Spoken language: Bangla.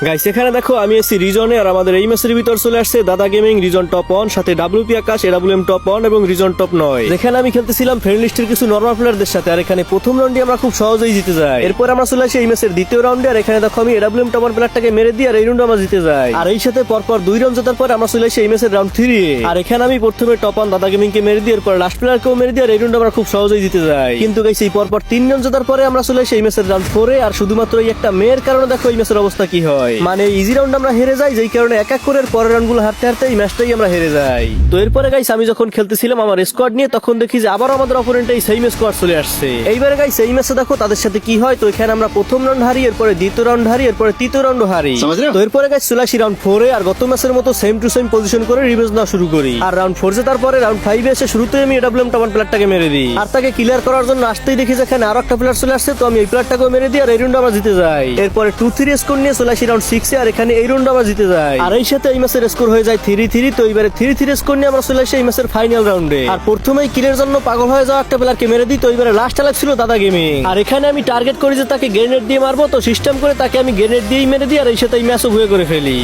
গাইস এখানে দেখো আমি এসি রিজনে আর আমাদের এই ম্যাচের ভিতর চলে আসছে দাদা গেমিং রিজন টপ 1 সাথে WP আকাশ AWM টপ 1 এবং রিজন টপ 9। যেখানে আমি খেলতেছিলাম ফ্রেন্ড লিস্টের কিছু নরমাল প্লেয়ারদের সাথে আর এখানে প্রথম রাউন্ডে আমরা খুব সহজেই জিতে যাই। এরপর আমরা চলে আসি এই ম্যাচের দ্বিতীয় রাউন্ডে আর এখানে দেখো আমি AWM টপ 1 প্লেয়ারটাকে মেরে দিই আর এই রাউন্ডে আমরা জিতে যাই। আর এই সাথে পরপর 2 রাউন্ড জেতার পর আমরা চলে আসি এই ম্যাচের রাউন্ড 3 আর এখানে আমি প্রথমে টপ 1 দাদা গেমিং কে মেরে দিই এরপর লাস্ট প্লেয়ারকেও মেরে দিই আর এই রাউন্ডে আমরা খুব সহজেই জিতে যাই। কিন্তু গাইস এই পরপর 3 রাউন্ড জেতার পরে আমরা চলে আসি এই ম্যাচের রাউন্ড 4 আর শুধুমাত্র এই একটা মেয়ের কারণে দেখো এই ম্যাচের অবস্থা কি হয়। মানে ইজি রাউন্ড আমরা হেরে যাই, যেই কারণে এক এক করে পরের রাউন্ডগুলো হারতে হারতে এই ম্যাচটাই আমরা হেরে যাই। তো এরপরে গাইস আমি যখন খেলতেছিলাম আমার স্কোয়াড নিয়ে তখন দেখি যে আবার আমাদের অপোনেন্ট এই সেম স্কোয়াড চলে আসছে। এইবারে গাইস এই ম্যাচে দেখো তাদের সাথে কি হয়। তো এখানে আমরা প্রথম রাউন্ড হারি, এরপরে দ্বিতীয় রাউন্ড হারি, এরপরে তৃতীয় রাউন্ড হারি। তো এরপরে গাইস চলে আসি রাউন্ড 4 আর গত ম্যাচের মতো সেম টু সেম পজিশন করে রিভেঞ্জ নেওয়া শুরু করি। আর রাউন্ড 4 জেতার পরে রাউন্ড 5 এসে শুরুতেই আমি AWM টপ 1 প্লেয়ারটাকে মেরে দিই আর তাকে ক্লিয়ার করার জন্য আসতেই দেখি যেখানে আরো একটা প্লেয়ার চলে আসছে। তো আমি এই প্লেয়ারটাকেও মেরে দিই আর এই রাউন্ড আমরা জিতে যাই। এরপরে 2-3 স্কোর নিয়ে চলে আসি রাউন্ড 6 আর এখানে এই রাউন্ড আমরা জিতে যাই। আর এই সাথে এই ম্যাচের স্কোর হয়ে যায় 3-3। তো এইবারে 3-3 স্কোর নিয়ে আমরা চলে আসি এই ম্যাচের ফাইনাল রাউন্ডে আর প্রথমেই কিলের জন্য পাগল হয়ে যাওয়া একটা প্লেয়ারকে মেরে দিই। তো এইবারে লাস্ট আলাক ছিল দাদা গেমিং আর এখানে আমি টার্গেট করি যে তাকে গ্রেনেড দিয়ে মারবো। তো সিস্টেম করে তাকে আমি গ্রেনেড দিয়েই মেরে দিই আর এই সাথে এই ম্যাচও ভুয়ে করে ফেলি।